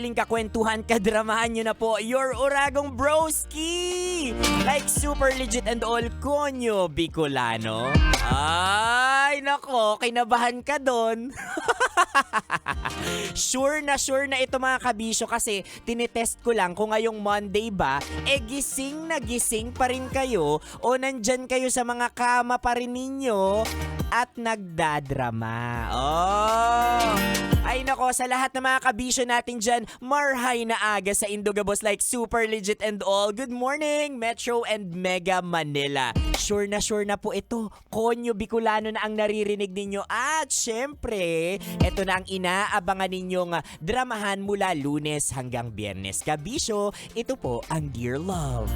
madaling kakwentuhan, kadramahan nyo na po your Uragong Broski! Like super legit and all, konyo Bicolano. Ay, nako, kinabahan ka doon. Sure na ito mga kabisyo kasi tinetest ko lang kung ngayong Monday ba, gising na gising pa rin kayo o nandyan kayo sa mga kama pa rin ninyo at nagdadrama. Oh! Ay nako, sa lahat ng mga kabisyo natin dyan, marhay na aga sa Indogabos like super legit and all. Good morning, Metro and Mega Manila. Sure na po ito. Konyo Bicolano na ang naririnig ninyo. At syempre, ito na ang inaabangan ninyong dramahan mula Lunes hanggang Biyernes. Kabisyo, ito po ang Dear Love.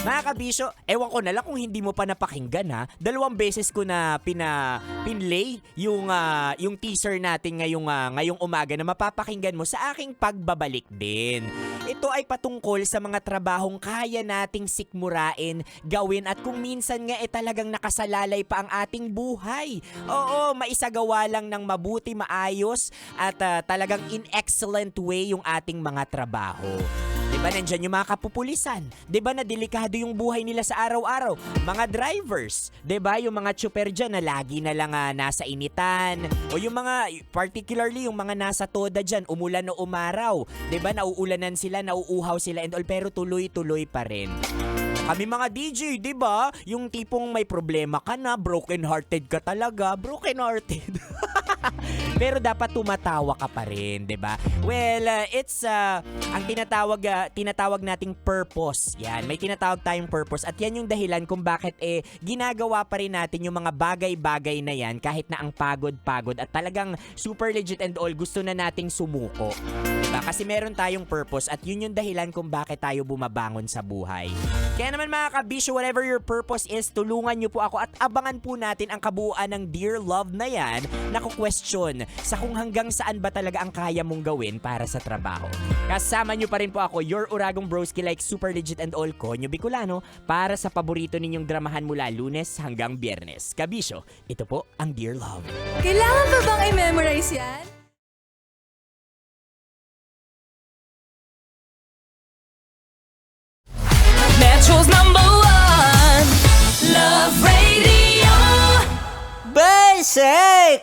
Mga kabisyo, ewan ko na lang kung hindi mo pa napakinggan ha. 2 beses ko na pinlay yung teaser natin ngayong umaga na mapapakinggan mo sa aking pagbabalik din. Ito ay patungkol sa mga trabahong kaya nating sikmurain, gawin at kung minsan nga talagang nakasalalay pa ang ating buhay. Oo, maisagawa lang ng mabuti, maayos at talagang in excellent way yung ating mga trabaho. Diba nandyan yung mga kapupulisan? Diba na delikado yung buhay nila sa araw-araw? Mga drivers, diba yung mga tsuper dyan na lagi na lang nasa initan? O yung mga, particularly yung mga nasa toda dyan, umulan o umaraw. Diba nauulanan sila, nauuhaw sila and all, pero tuloy-tuloy pa rin. Kami mga DJ, diba? Yung tipong may problema ka na, broken-hearted ka talaga, broken-hearted. Pero dapat tumatawa ka pa rin, 'di ba? Well, it's ang tinatawag nating purpose. Yan, may tinatawag tayong purpose at yan yung dahilan kung bakit ginagawa pa rin natin yung mga bagay-bagay na yan kahit na ang pagod-pagod at talagang super legit and all gusto na nating sumuko. 'Di ba? Kasi meron tayong purpose at yun yung dahilan kung bakit tayo bumabangon sa buhay. Kaya naman mga kabisyo, whatever your purpose is, tulungan niyo po ako at abangan po natin ang kabuuan ng Dear Love na yan na question sa kung hanggang saan ba talaga ang kaya mong gawin para sa trabaho. Kasama nyo pa rin po ako, your Uragong Broski like super legit and all, Konyo Bicolano, para sa paborito ninyong dramahan mula Lunes hanggang Biyernes. Kabisyo, ito po ang Dear Love. Kailangan ba bang i-memorize yan? Metro's #1 Love Radio. Basic!